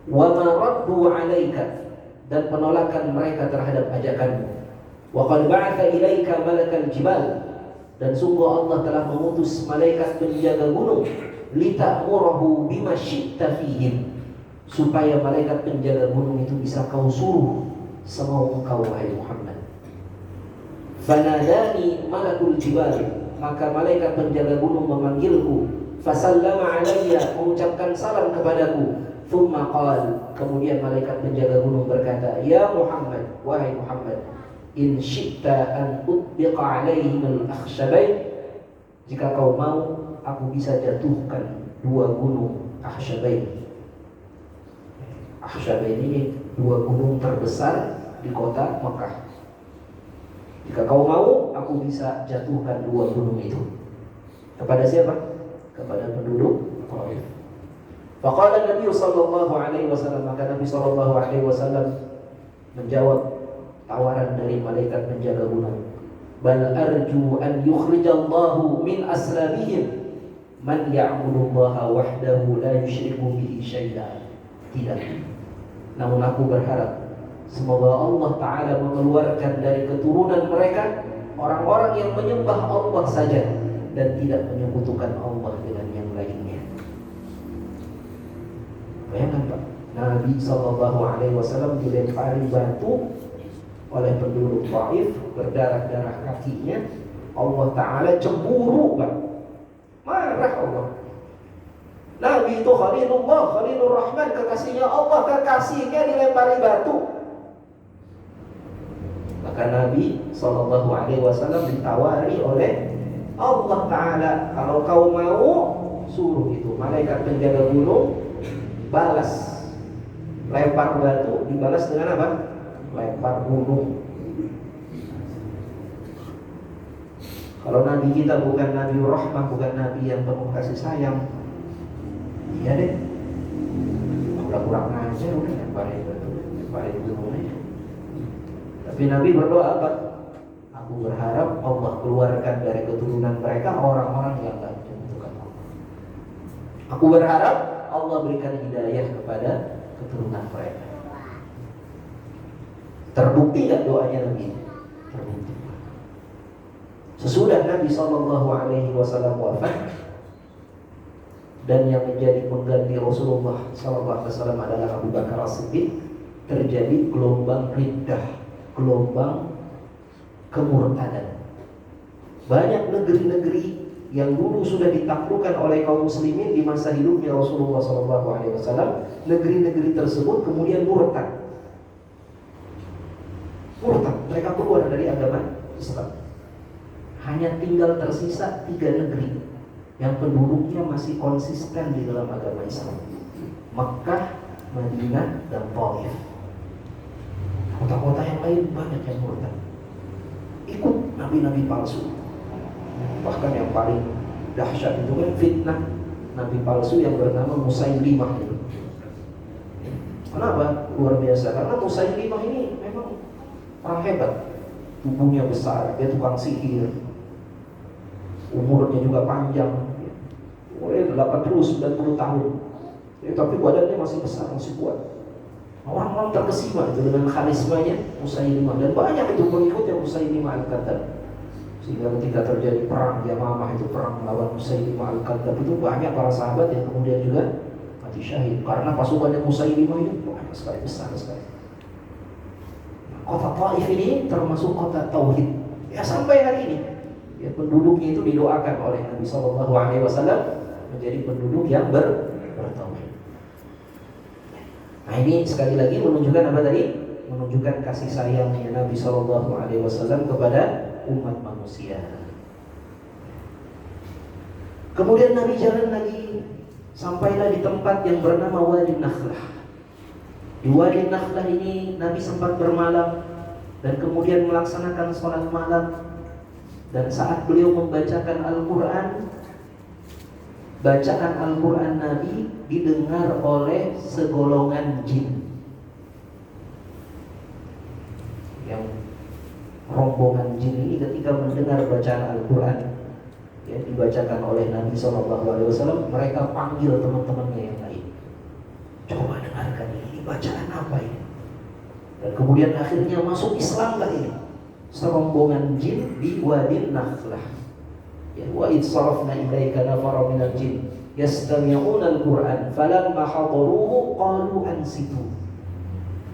Wa ma raddu 'alaika, dan penolakan mereka terhadap ajakanmu. Wa qad ba'atha ilaika malakal jibal, dan sungguh Allah telah mengutus malaikat penjaga gunung. Lita'murahu bima syi'ta fihim, supaya malaikat penjaga gunung itu bisa kau suruh semau engkau wahai Muhammad. Fanadani malakul jibal, maka malaikat penjaga gunung memanggilku. Fasallama alayya, mengucapkan salam kepadaku. Thumma qala, kemudian malaikat penjaga gunung berkata, "Ya Muhammad, wahai Muhammad, in syi'ta an utbiqa alaihim al-akhshabain, jika kau mau aku bisa jatuhkan dua gunung Akhshabain." Akhshabain ini dua gunung terbesar di kota Mekah. Jika kau mau, aku bisa jatuhkan dua gunung itu. Kepada siapa? Kepada penduduk Taif. Faqala Nabi sallallahu alaihi wasallam, maka Nabi sallallahu alaihi wasallam menjawab tawaran dari malaikat penjaga gunung. Bal arju an yukhrijallahu min aslabihim man ya'budullaha wahdahu la yusyriku bihi syai'an. Tidak. Namun aku berharap semoga Allah Ta'ala mengeluarkan dari keturunan mereka orang-orang yang menyembah Allah saja dan tidak menyekutukan Allah dengan yang lainnya. Bayangkan Pak, Nabi SAW dilempari batu oleh penduduk Taif, berdarah-darah kakinya. Allah Ta'ala cemburu, Pak. Marah Allah. Nabi itu Khalilullah, Khalilur Rahman, kekasihnya Allah, kekasihnya dilempari batu. Maka Nabi SAW ditawari oleh Allah Ta'ala, kalau kau mau, suruh itu malaikat penjaga gunung balas, lempar batu, dibalas dengan apa? Lempar gunung. Kalau Nabi kita bukan Nabi Rahmah, bukan Nabi yang penuh kasih sayang, iya deh, udah kurang ajar, udah lemparin batu, lemparin gunungnya. Tapi Nabi berdoa apa? Aku berharap Allah keluarkan dari keturunan mereka orang-orang yang tak menentukan Allah. Aku berharap Allah berikan hidayah kepada keturunan mereka. Terbukti tak doanya Nabi? Terbukti. Sesudah Nabi SAW wafat, dan yang menjadi pengganti Rasulullah SAW adalah Abu Bakar As-Siddiq, terjadi gelombang riddah, gelombang kemurtadan. Banyak negeri-negeri yang dulu sudah ditaklukkan oleh kaum muslimin di masa hidupnya Rasulullah SAW, negeri-negeri tersebut kemudian murtad. Mereka keluar dari agama Islam. Hanya tinggal tersisa 3 negeri yang penduduknya masih konsisten di dalam agama Islam: Makkah, Madinah, dan Taif. Kota-kota yang lain banyak yang murtad, ikut nabi-nabi palsu. Bahkan yang paling dahsyat itu kan fitnah nabi palsu yang bernama Musailimah itu. Kenapa? Luar biasa. Karena Musailimah ini memang orang hebat, tubuhnya besar, dia tukang sihir, umurnya juga panjang, umurnya 80-90 tahun. Tapi badannya masih besar, masih kuat. Orang-orang terkesima itu dengan karismanya Musailimah, dan banyak itu pengikutnya Musailimah Al-Kadzdzab. Sehingga ketika terjadi perang Yamamah, itu perang melawan Musailimah Al-Kadzdzab, itu banyak para sahabat yang kemudian juga mati syahid karena pasukannya Musailimah itu banyak sekali, besar sekali. Kota Taif ini termasuk kota tauhid. Ya sampai hari ini, ya penduduknya itu didoakan oleh Nabi SAW menjadi penduduk yang bertauhid. Nah ini sekali lagi menunjukkan apa tadi? Menunjukkan kasih sayangnya Nabi SAW kepada umat manusia. Kemudian Nabi jalan lagi, sampailah di tempat yang bernama Wadi Nakhlah. Di Wadi Nakhlah ini Nabi sempat bermalam dan kemudian melaksanakan sholat malam. Dan saat beliau membacakan Al-Quran, bacaan Al-Quran Nabi didengar oleh segolongan jin. Yang rombongan jin ini ketika mendengar bacaan Al-Quran ya, dibacakan oleh Nabi SAW, mereka panggil teman-temannya yang lain. Coba dengarkan ini bacaan apa ini? Dan kemudian akhirnya masuk Islam lah ini serombongan jin di Wadi Nakhlah. Ya, wa id sarafna ilaika nafara minal jin yastami'una al-Qur'an falamma hadaruhu qalu ansitu.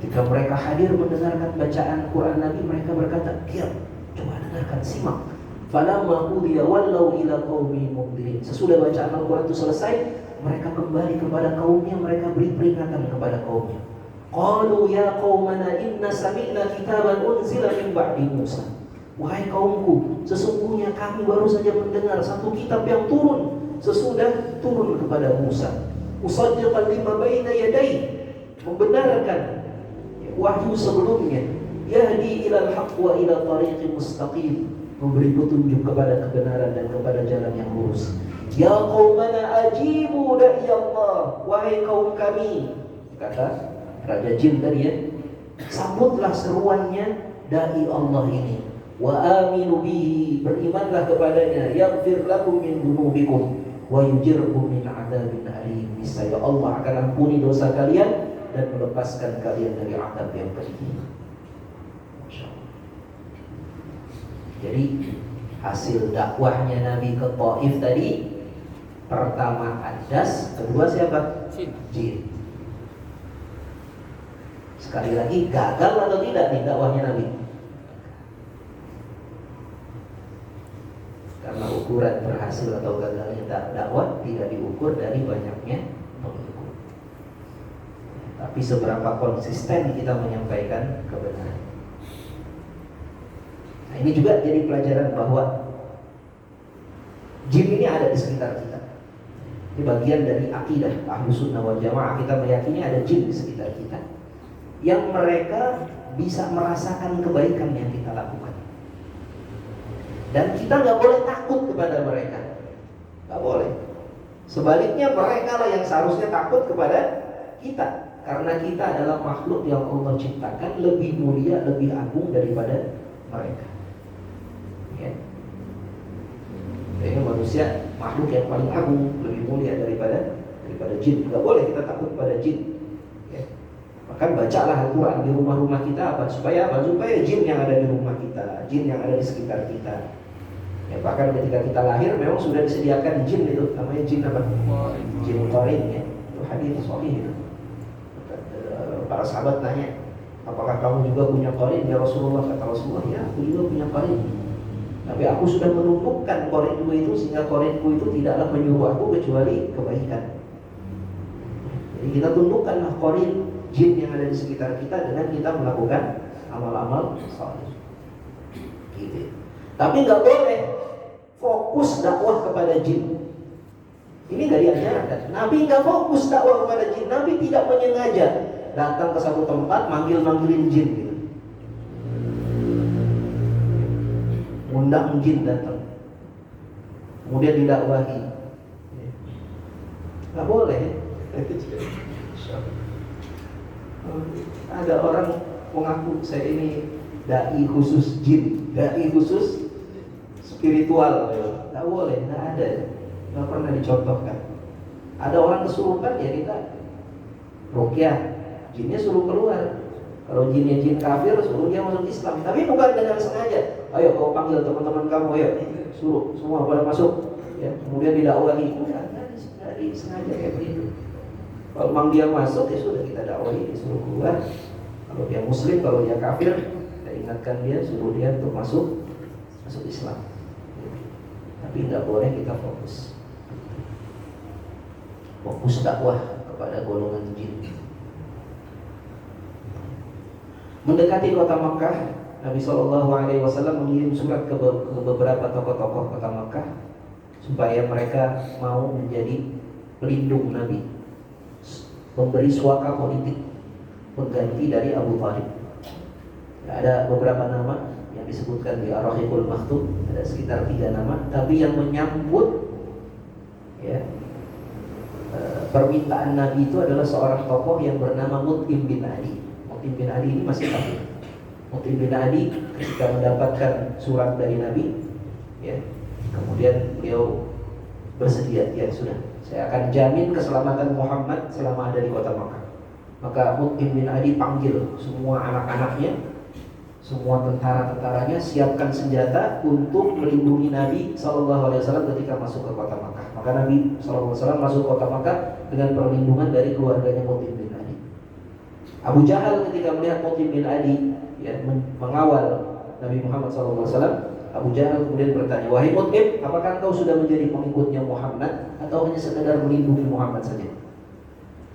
Ketika mereka hadir mendengarkan bacaan Quran Nabi, mereka berkata, "Diam, coba dengarkan, simak." Falamma qudiya wallau ila qaumi mundirin. Sesudah bacaan Al-Quran itu selesai, mereka kembali kepada kaumnya, mereka beri peringatan kepada kaumnya. Qalu ya qaumana inna sami'na kitaban unzila min ba'di Musa. Wahai kaumku, sesungguhnya kami baru saja mendengar satu kitab yang turun sesudah turun kepada Musa. Musaddiqan lima baina yadayhi, membenarkan wahyu sebelumnya. Yahdi ilal haqq wa ila tariqin mustaqim, memberi petunjuk kepada kebenaran dan kepada jalan yang lurus. Ya qaumana ajibu da'i Allah, wahai kaum kami, kata Raja Jin tadi ya, sambutlah seruannya dai Allah ini. Wa aminu bihi, berimanlah kepadanya. Yaghfir lakum min dunubikum wa yujirkum min adzabin alim. Niscaya Allah akan ampuni dosa kalian dan melepaskan kalian dari azab yang pedih. Jadi hasil dakwahnya Nabi ke Taif tadi, pertama Adas, kedua siapa? Jin. Sekali lagi, gagal atau tidak nih dakwahnya Nabi? Karena ukuran berhasil atau gagalnya dakwah tidak diukur dari banyaknya pengikut, tapi seberapa konsisten kita menyampaikan kebenaran. Nah, ini juga jadi pelajaran bahwa jin ini ada di sekitar kita. Ini bagian dari akidah Ahlus Sunnah wal Jamaah. Kita meyakini ada jin di sekitar kita yang mereka bisa merasakan kebaikan yang kita lakukan, dan kita nggak boleh takut kepada mereka, nggak boleh. Sebaliknya mereka lah yang seharusnya takut kepada kita, karena kita adalah makhluk yang Allah ciptakan lebih mulia, lebih agung daripada mereka. Ya. Jadi manusia makhluk yang paling agung, lebih mulia daripada jin. Nggak boleh kita takut pada jin. Ya. Maka bacalah Al-Quran di rumah-rumah kita apa? Supaya apa? Supaya jin yang ada di rumah kita, jin yang ada di sekitar kita. Ya, bahkan ketika kita lahir memang sudah disediakan jin itu, namanya jin apa? Jin qarin, ya. Itu hadis sahih itu. Para sahabat tanya, apakah kamu juga punya qarin ya Rasulullah? Kata Rasulullah, ya aku juga punya qarin. Tapi aku sudah menumbuhkan qorinku itu sehingga qorinku itu tidaklah menyuruh aku kecuali kebaikan. Jadi kita tumbuhkanlah qarin jin yang ada di sekitar kita dengan kita melakukan amal-amal saleh. Gitu. Tapi nggak boleh fokus dakwah kepada jin. Ini nggak diajarkan. Nabi nggak fokus dakwah kepada jin. Nabi tidak menyengaja datang ke satu tempat manggilin jin gitu. Undang jin datang, kemudian didakwahi. Nggak boleh. Ada orang mengaku saya ini dai khusus jin, dai khusus spiritual. Nggak boleh, nggak ada, nggak pernah dicontohkan. Ada orang kesurupan ya kita ruqyah, jinnya suruh keluar. Kalau jinnya jin kafir suruh dia masuk Islam, tapi bukan dengan sengaja. Ayo kau panggil teman-teman kamu, ayo suruh semua pada masuk. Ya, kemudian didakwahi, bukan dari sengaja kayak begitu. Kalau memang dia masuk ya sudah kita dakwahi, disuruh keluar. Kalau dia muslim, kalau dia kafir, kita ingatkan dia, suruh dia untuk masuk Islam. Tapi tidak boleh kita fokus dakwah kepada golongan jin. Mendekati kota Makkah, Nabi SAW mengirim surat ke beberapa tokoh-tokoh kota Makkah supaya mereka mau menjadi pelindung Nabi, memberi suaka politik pengganti dari Abu Thalib. Ada beberapa nama yang disebutkan di Ar-Rahiqul Maktum, ada sekitar 3 nama, tapi yang menyambut ya permintaan Nabi itu adalah seorang tokoh yang bernama Mut'im bin Adi. Mut'im bin Adi ini masih kafir. Mut'im bin Adi ketika mendapatkan surat dari Nabi, ya, kemudian beliau bersedia, ya sudah, saya akan jamin keselamatan Muhammad selama ada di kota Makkah. Maka Mut'im bin Adi panggil semua anak-anaknya, semua tentara-tentaranya, siapkan senjata untuk melindungi Nabi SAW ketika masuk ke kota Makkah. Maka Nabi SAW masuk kota Makkah dengan perlindungan dari keluarganya Mut'im bin Adi. Abu Jahal ketika melihat Mut'im bin Adi ya, mengawal Nabi Muhammad SAW, Abu Jahal kemudian bertanya, wahai Mut'im, apakah engkau sudah menjadi pengikutnya Muhammad atau hanya sekedar melindungi Muhammad saja?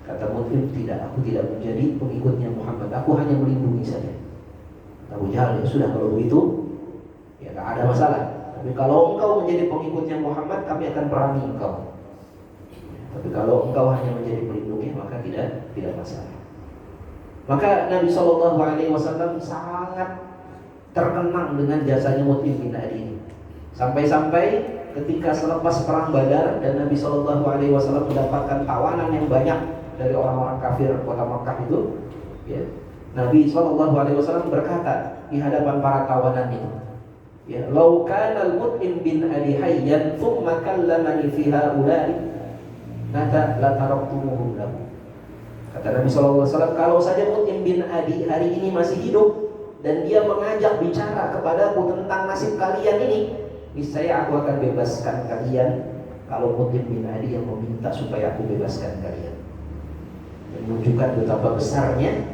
Kata Mut'im, tidak, aku tidak menjadi pengikutnya Muhammad, aku hanya melindungi saja. Abu Jahal, ya sudah kalau begitu ya tak ada masalah. Tapi kalau engkau menjadi pengikutnya Muhammad, kami akan perangi engkau. Tapi kalau engkau hanya menjadi pelindungnya, maka tidak masalah. Maka Nabi SAW sangat terkenang dengan jasanya Mut'im bin Adi ini. Sampai-sampai ketika selepas perang Badar dan Nabi SAW mendapatkan tawanan yang banyak dari orang-orang kafir kota Makkah itu, ya, Nabi SAW berkata di hadapan para tawanan itu, ya, "Lau kana al-Mut'im bin Adi hayyan thumma kallamani fi haula'i la taraktumuhum lahu." Kata Nabi SAW, kalau saja Mut'im bin Adi hari ini masih hidup dan dia mengajak bicara kepadaku tentang nasib kalian ini, niscaya aku akan bebaskan kalian. Kalau Mut'im bin Adi yang meminta supaya aku bebaskan kalian, menunjukkan betapa besarnya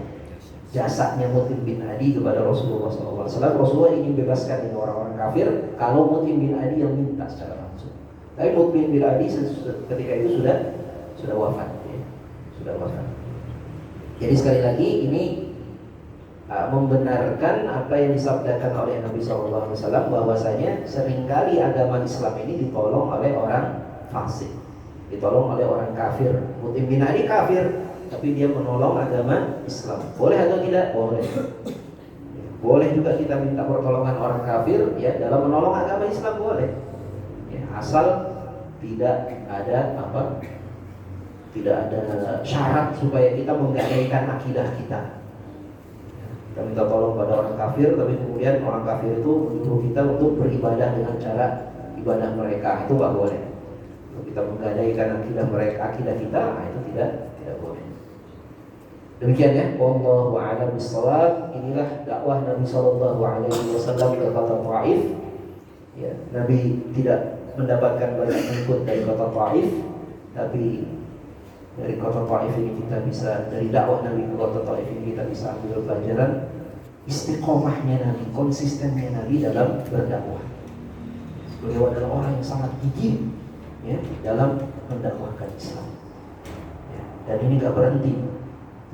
jasanya Mut'im bin Adi kepada Rasulullah SAW. Rasulullah ingin bebaskan ini orang-orang kafir kalau Mut'im bin Adi yang minta secara langsung. Tapi Mut'im bin Adi ketika itu sudah wafat, ya. Sudah wafat. Jadi sekali lagi ini membenarkan apa yang disabdakan oleh Nabi SAW bahwasanya seringkali agama Islam ini ditolong oleh orang fasik, ditolong oleh orang kafir. Mut'im bin Adi kafir, tapi dia menolong agama Islam. Boleh atau tidak? Boleh. Boleh juga kita minta pertolongan orang kafir ya dalam menolong agama Islam, boleh. Ya, asal tidak ada tidak ada syarat supaya kita menggadaikan akidah kita. Kita minta tolong pada orang kafir, tapi kemudian orang kafir itu menyuruh kita untuk beribadah dengan cara ibadah mereka, itu nggak boleh. Kalau kita menggadaikan akidah mereka, akidah kita, itu tidak boleh. Demikian ya, wallahu a'lam bishawab. Inilah dakwah Nabi sallallahu alaihi wasallam ke kota Taif. Ya, Nabi tidak mendapatkan banyak input dari kota Taif, tapi dari kota Taif ini kita bisa, dari dakwah Nabi ke kota Taif ini kita bisa ambil pelajaran istiqomahnya Nabi, konsistennya Nabi dalam berdakwah. Beliau adalah orang yang sangat gigih ya dalam mendakwahkan Islam. Ya, dan ini nggak berhenti.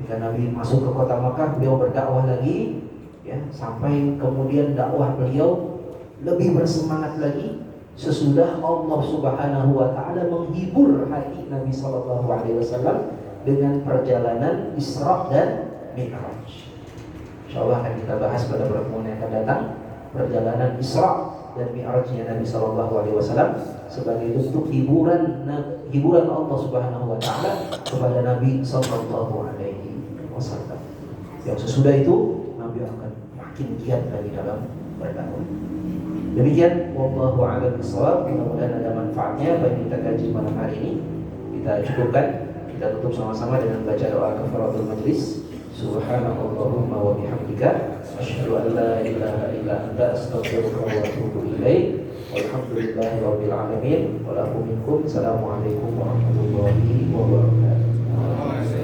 Ketika Nabi masuk ke kota Makkah, beliau berdakwah lagi, ya, sampai kemudian dakwah beliau lebih bersemangat lagi sesudah Allah Subhanahu wa taala menghibur hati Nabi sallallahu alaihi wasallam dengan perjalanan Isra dan Mi'raj. Insyaallah akan kita bahas pada pertemuan yang akan datang perjalanan Isra dan Mi'rajnya Nabi sallallahu alaihi wasallam sebagai bentuk hiburan Allah Subhanahu wa taala kepada Nabi sallallahu alaihi wasallam. Yang sesudah itu Nabi akan makin giat lagi dalam berdakwah. Demikian wallahu a'lam bishawab. Mudah-mudahan ada manfaatnya apa yang kita kaji malam hari ini. Kita cukupkan, kita tutup sama-sama dengan baca doa kafaratul majlis. Subhanakallahumma wa bihamdika asyhadu an la ilaha illa anta astaghfiruka wa atubu ilaik. Walhamdulillahi rabbil alamin. Wa lakum minkum. Assalamualaikum warahmatullahi wabarakatuh.